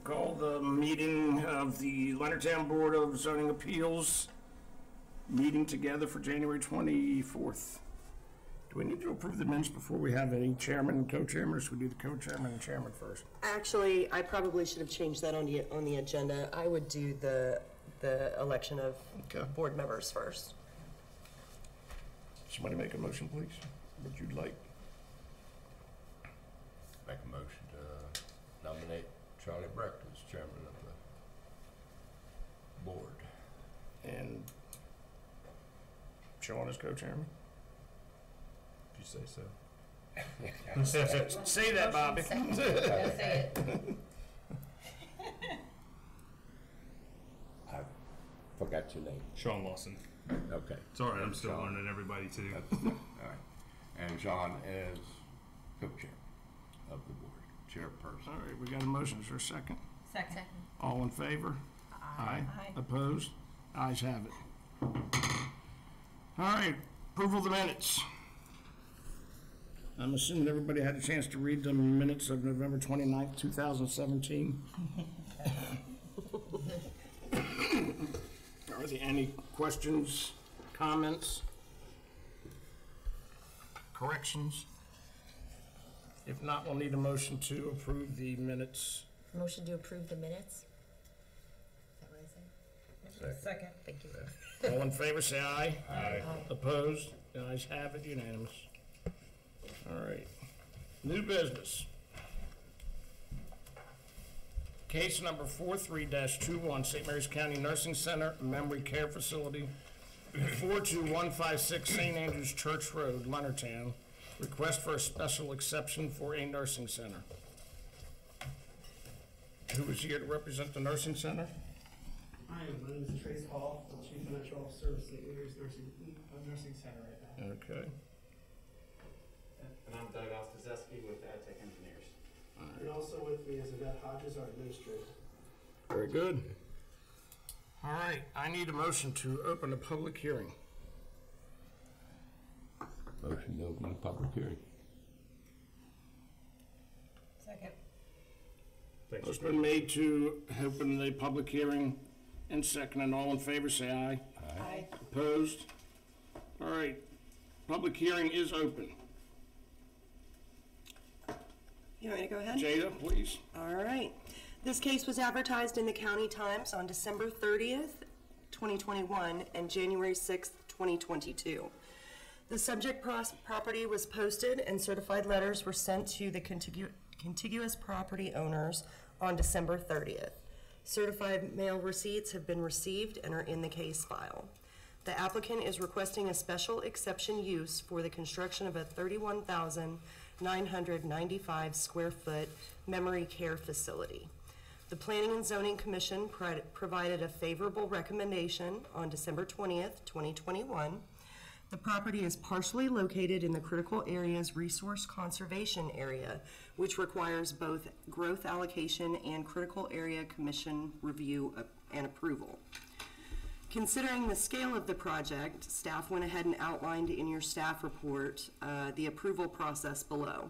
Call the meeting of the Leonardtown Board of Zoning Appeals meeting together for January 24th. Do we need to approve the minutes before we have any chairman and co-chairman, or should we do the co-chairman and chairman first? Actually, I probably should have changed that on the agenda. I would do the election of board members first. Somebody make a motion, please, what you'd like. Make a motion to nominate Charlie Brecht as chairman of the board. And Sean as co-chairman? If you say so. Say that, Bobby. Gotta say it. I forgot your name. Sean Lawson. Okay. It's all right. I'm still Sean. learning everybody too. All right. And Sean as co-chair of the board, chairperson. All right, we got a motion for a second. Second. All in favor? Aye. Opposed? Ayes have it. All right, approval of the minutes. I'm assuming everybody had a chance to read the minutes of November 29th, 2017. Are there any questions, comments, corrections? If not, we'll need a motion to approve the minutes. Motion to approve the minutes? Is that what I said? Second. Thank you. All in favor, say aye. Aye. Opposed? The ayes have it, unanimous. All right. New business. Case number 43-21, St. Mary's County Nursing Center Memory Care Facility, 42156 St. Andrews Church Road, Leonardtown. Request for a special exception for a nursing center. Who is here to represent the nursing center? Hi, my name is Trace Hall, I'm Chief Financial Officer of St. Mary's Nursing Center right now. Okay. And I'm Doug Ostazeski with AdTech Engineers. And also with me is Yvette Hodges, our administrator. Very good. All right, I need a motion to open a public hearing. Motion to open the public hearing. Second. It's been made to open the public hearing and second, and all in favor say aye. Aye. Opposed? All right, public hearing is open. You want me to go ahead? Jada, please. All right. This case was advertised in the County Times on December 30th, 2021 and January 6th, 2022. The subject property was posted and certified letters were sent to the contiguous property owners on December 30th. Certified mail receipts have been received and are in the case file. The applicant is requesting a special exception use for the construction of a 31,995 square foot memory care facility. The Planning and Zoning Commission provided a favorable recommendation on December 20th, 2021. The property is partially located in the Critical Areas Resource Conservation Area, which requires both growth allocation and Critical Area Commission review and approval. Considering the scale of the project, staff went ahead and outlined in your staff report the approval process below.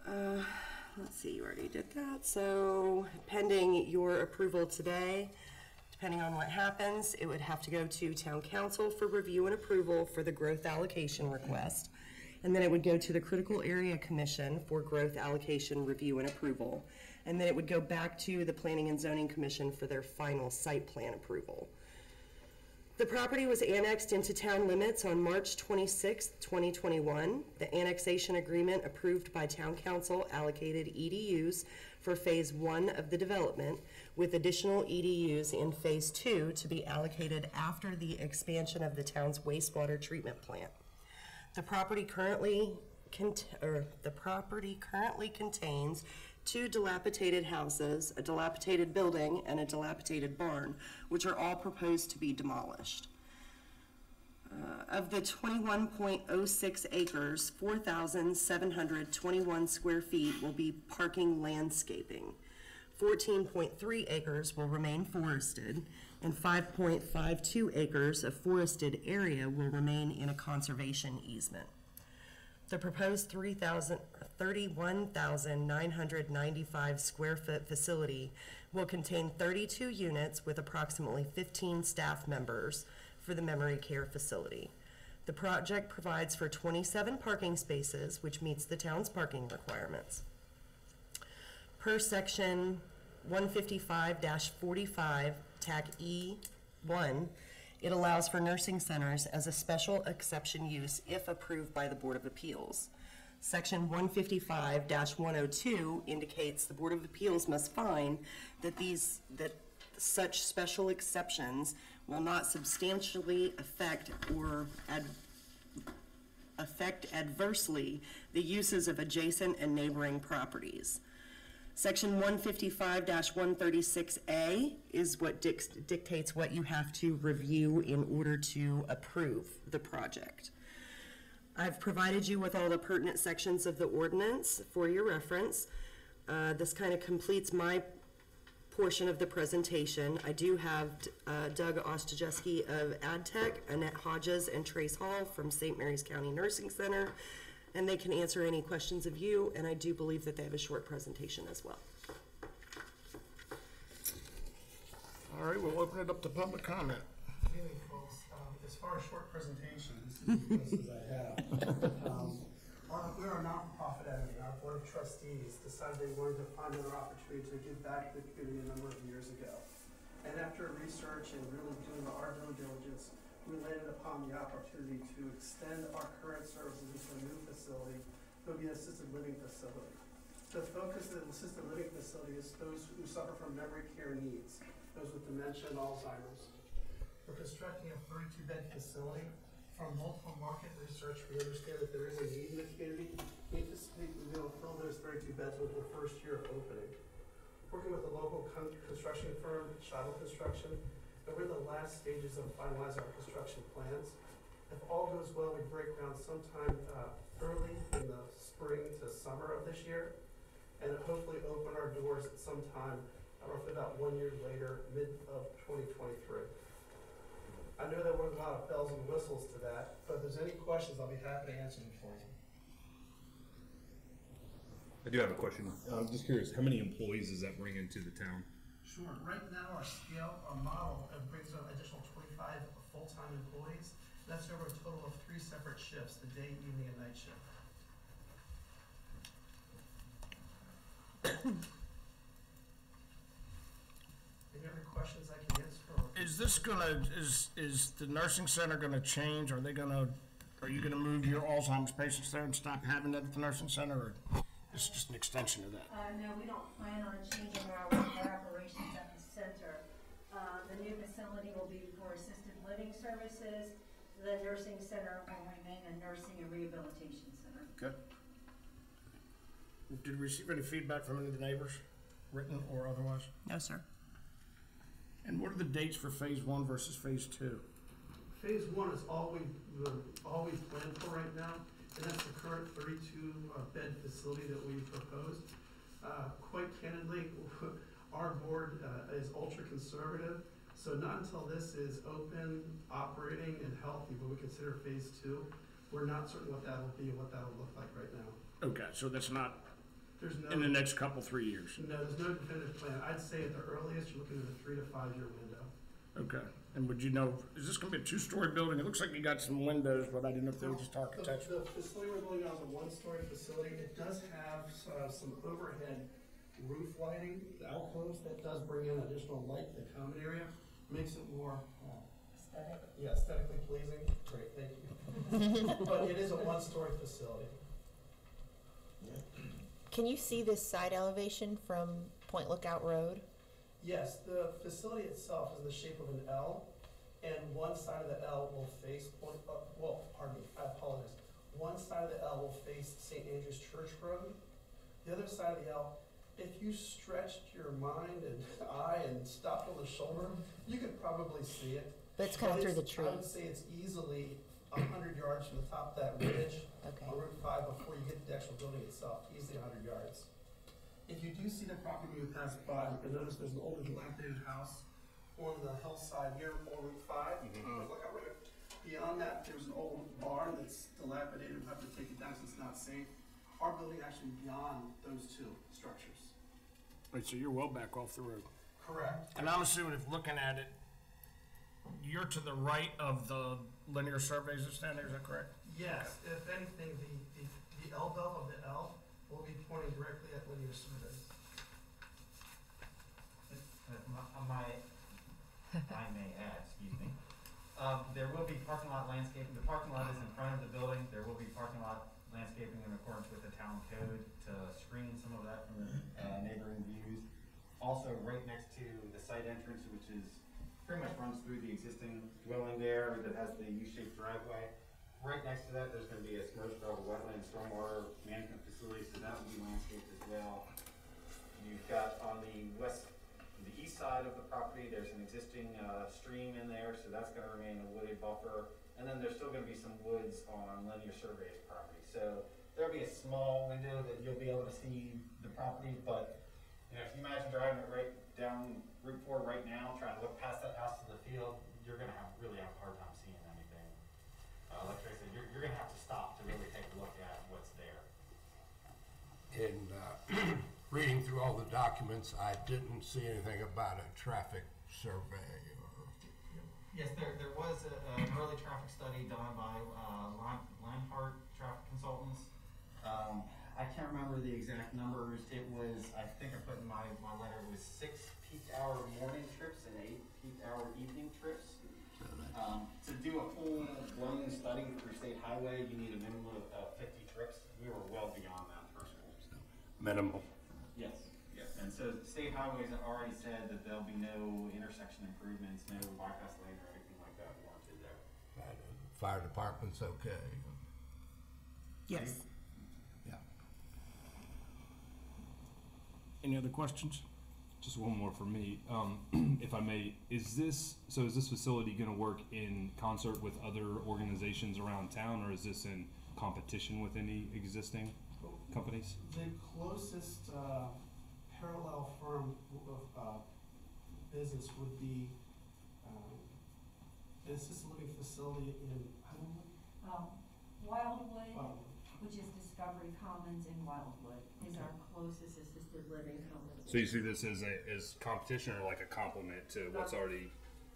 Let's see, you already did that. So pending your approval today, depending on what happens, it would have to go to Town Council for review and approval for the growth allocation request. And then it would go to the Critical Area Commission for growth allocation review and approval. And then it would go back to the Planning and Zoning Commission for their final site plan approval. The property was annexed into town limits on March 26, 2021. The annexation agreement approved by Town Council allocated EDUs for Phase 1 of the development, with additional EDUs in Phase 2 to be allocated after the expansion of the town's wastewater treatment plant. The property currently contains 2 dilapidated houses, a dilapidated building, and a dilapidated barn, which are all proposed to be demolished. Of the 21.06 acres, 4,721 square feet will be parking landscaping. 14.3 acres will remain forested, and 5.52 acres of forested area will remain in a conservation easement. The proposed 31,995 square foot facility will contain 32 units with approximately 15 staff members for the memory care facility. The project provides for 27 parking spaces, which meets the town's parking requirements. Per section 155-45, TAC E1, it allows for nursing centers as a special exception use if approved by the Board of Appeals. Section 155-102 indicates the Board of Appeals must find that such special exceptions will not substantially affect adversely the uses of adjacent and neighboring properties. Section 155-136A is what dictates what you have to review in order to approve the project. I've provided you with all the pertinent sections of the ordinance for your reference. This kind of completes my portion of the presentation. I do have Doug Ostajeski of AdTech, Annette Hodges, and Trace Hall from St. Mary's County Nursing Center, and they can answer any questions of you, and I do believe that they have a short presentation as well. All right, we'll open it up to public comment. Good evening, folks. As far as short presentation, this is as best as I have. We're a not-for-profit entity. Our board of trustees decided they wanted to find another opportunity to give back to the community a number of years ago. And after research and really doing our due diligence, we landed upon the opportunity to extend our current services into a new facility. It will be an assisted living facility. The focus of the assisted living facility is those who suffer from memory care needs, those with dementia and Alzheimer's. We're constructing a 32-bed facility. From multiple market research, we understand that there is a need in the community. We anticipate we'll be able to fill those 32 beds within the first year of opening. Working with a local construction firm, Shuttle Construction, and we're in the last stages of finalizing our construction plans. If all goes well, we break ground sometime early in the spring to summer of this year, and hopefully open our doors at some time, roughly about 1 year later, mid of 2023. I know there weren't a lot of bells and whistles to that, but if there's any questions, I'll be happy to answer them for you. I do have a question. I'm just curious, how many employees does that bring into the town? Sure. Right now, our model brings on an additional 25 full-time employees. That's over a total of 3 separate shifts, the day, evening, and night shift. Any other questions I can answer? Is this gonna, is the nursing center gonna change? Are you gonna move your Alzheimer's patients there and stop having that at the nursing center, or is it just an extension of that? No, we don't plan on changing our operations at the center. The new facility will be for assisted living services. The nursing center will remain a nursing and rehabilitation center. Okay. Did we receive any feedback from any of the neighbors, written or otherwise? No, sir. And what are the dates for phase 1 versus phase 2? Phase 1 is all we've planned for right now, and that's the current 32-bed facility that we proposed. Quite candidly, our board is ultra conservative, so not until this is open, operating, and healthy will we consider phase 2. We're not certain what that'll be and what that'll look like right now. Okay, so that's not There's no, in the next couple, 3 years? No, there's no definitive plan. I'd say at the earliest, you're looking at a 3 to 5 year window. Okay, and would you know, is this gonna be a 2-story building? It looks like you got some windows, but I didn't know if they were just architectural. The facility we're building now is a 1-story facility. It does have some overhead roof lighting, the alcoves that does bring in additional light to the common area, makes it more aesthetically pleasing. Great, thank you. But it is a 1-story facility. Can you see this side elevation from Point Lookout Road? Yes, the facility itself is in the shape of an L, and one side of the L will face I apologize. One side of the L will face St. Andrew's Church Road. The other side of the L, if you stretched your mind and eye and stopped on the shoulder, you could probably see it. But it's kind of through the trees. I would say it's easily 100 yards from the top of that ridge Okay. on Route 5 before you get to the actual building itself, easily 100 yards. If you do see the property when you pass by, you can notice there's an older dilapidated house on the hillside here on Route 5. Look out, Beyond that, there's an old barn that's dilapidated, we have to take it down since it's not safe. Our building actually beyond those two structures. Right, so you're well back off the road. Correct. And I'm assuming if looking at it, you're to the right of the linear surveys that's down there, is that correct? Yes, if anything, the L belt of the L will be pointing directly at linear surveys. I may add, excuse me. There will be parking lot landscaping. The parking lot is in front of the building. There will be parking lot landscaping in accordance with the town code to screen some of that from the neighboring views. Also, right next to the site entrance, which is pretty much runs through the existing dwelling there that has the U-shaped driveway. Right next to that, there's going to be a submerged gravel wetland stormwater management facility, so that will be landscaped as well. You've got on the east side of the property, there's an existing stream in there, so that's going to remain a wooded buffer. And then there's still going to be some woods on Linear Survey's property. So there'll be a small window that you'll be able to see the property, but you know, if you imagine driving it right down Route 4 right now, trying to look past that house to the field, you're going to really have a hard time seeing anything. Like I said, you're going to have to stop to really take a look at what's there. In reading through all the documents, I didn't see anything about a traffic survey or. Yes, there was an early traffic study done by Lionheart Traffic Consultants. I can't remember the exact numbers. It was, I think I put in my letter, it was 6 peak hour morning trips and 8 peak hour evening trips. To do a full blown study for State Highway, you need a minimum of 50 trips. We were well beyond that threshold. Minimal. Yes, yes. And so State Highways have already said that there'll be no intersection improvements, no bypass lane or anything like that warranted there. Fire department's okay. Yes. Yeah. Any other questions? Just one more for me, if I may. Is this facility going to work in concert with other organizations around town, or is this in competition with any existing companies? The closest parallel firm of business would be an assisted living facility in Wildwood, which is Discovery Commons in Wildwood, is our closest assisted living company. So you see this as competition or like a complement to what's already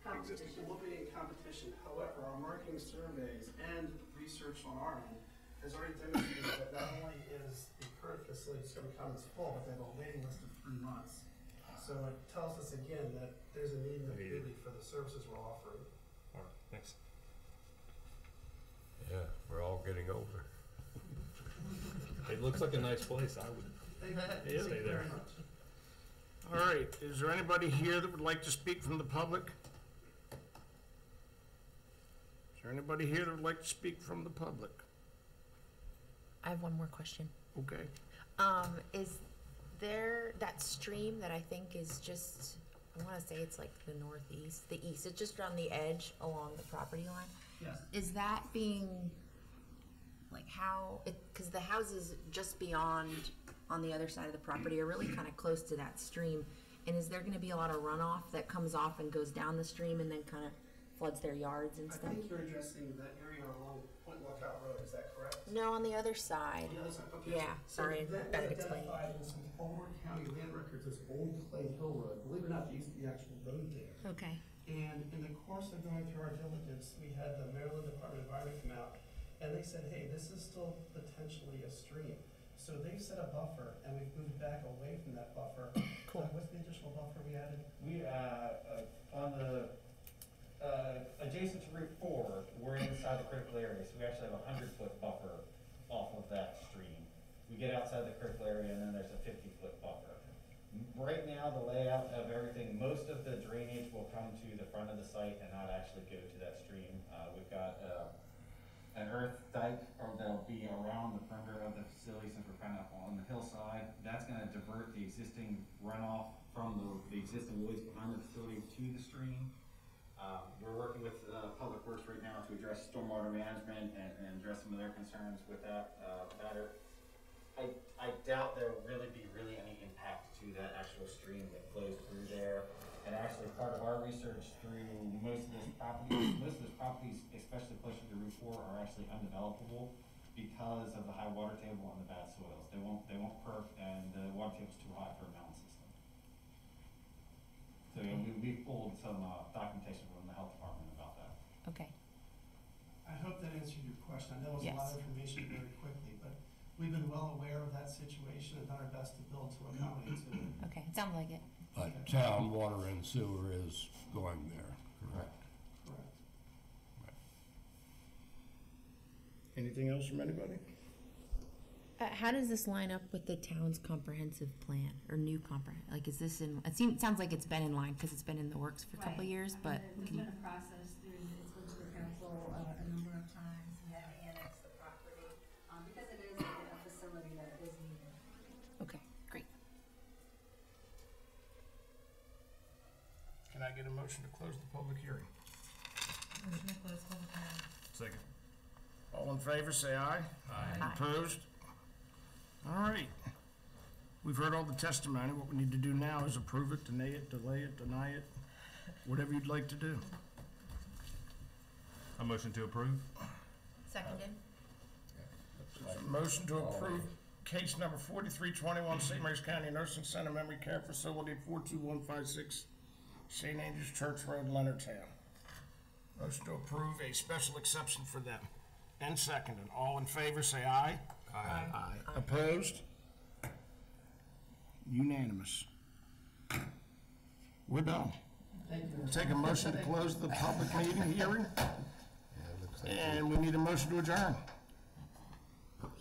existing? It will be in competition. However, our marketing surveys and research on our end has already demonstrated that not only is the current facility Discovery Commons full, but they have a waiting list of 3 months. So it tells us again that there's a need in the community for the services we're offering. All right, thanks. Yeah, we're all getting older. It looks like a nice place. I would stay there. All right, is there anybody here that would like to speak from the public? Is there anybody here that would like to speak from the public? I have one more question. Okay. Is there that stream that I think is just, I want to say it's like the northeast, the east, it's just on the edge along the property line? Yes. Is that being, like how, because the houses just beyond on the other side of the property are really kind of close to that stream. And is there going to be a lot of runoff that comes off and goes down the stream and then kind of floods their yards and I stuff? think you're addressing that area along Point Lookout Road, is that correct? No, on the other side. On the other side, okay. Yeah, So sorry, that better is explain. identified in some Baltimore County land records as Old Clay Hill Road. Believe it or not, there used to be actual road there. Okay. And in the course of going through our diligence, we had the Maryland Department of Environment come out, and they said, hey, this is still potentially a stream. So they've set a buffer, and we've moved back away from that buffer. Cool. What's the additional buffer we added? We, on the, adjacent to Route 4, we're inside the critical area, so we actually have a 100-foot buffer off of that stream. We get outside the critical area, and then there's a 50-foot buffer. Right now, the layout of everything, most of the drainage will come to the front of the site and not actually go to that stream. We've got an earth dike that'll be around the perimeter of the facility since we're kind of on the hillside. That's going to divert the existing runoff from the existing woods behind the facility to the stream. We're working with Public Works right now to address stormwater management and address some of their concerns with that matter. I doubt there will really be any impact to that actual stream that flows through there. And actually, part of our research through most of those properties, especially closer to Route 4, are actually undevelopable because of the high water table and the bad soils. They won't perk, and the water table's too high for a mountain system. So we pulled some documentation from the health department about that. Okay. I hope that answered your question. I know it's a lot of Yes. information very quickly, but we've been well aware of that situation and done our best to build to accommodate to it. Okay, it sounds like it. But town water and sewer is going there, correct? Correct. Anything else from anybody? How does this line up with the town's comprehensive plan or new like, is this in, sounds like it's been in line because it's been in the works for a couple of years, but There's can you, been a process through, it's went to the council a number of times, we had to annex the property, because it is a facility that is needed. okay, great. Can I get a motion to close the public hearing? Second. All in favor, say aye. Aye. Opposed? All right. We've heard all the testimony. What we need to do now is approve it, delay it, deny it, whatever you'd like to do. A motion to approve? Seconded? Motion to approve case number 4321, St. Mary's County Nursing Center Memory Care Facility, 42156 St. Andrew's Church Road, Leonardtown. Motion to approve a special exception for them. And seconded. All in favor, say aye. Aye. Aye. Opposed? Unanimous. We're done. Thank you. We'll take a motion to close the public meeting hearing, Yeah, it looks like and we need a motion to adjourn.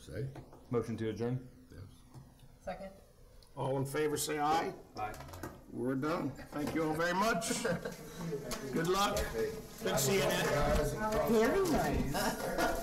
Say, Motion to adjourn? yes. Second? All in favor, say aye. Aye. We're done. Thank you all very much. Good luck. Good seeing you. Very nice.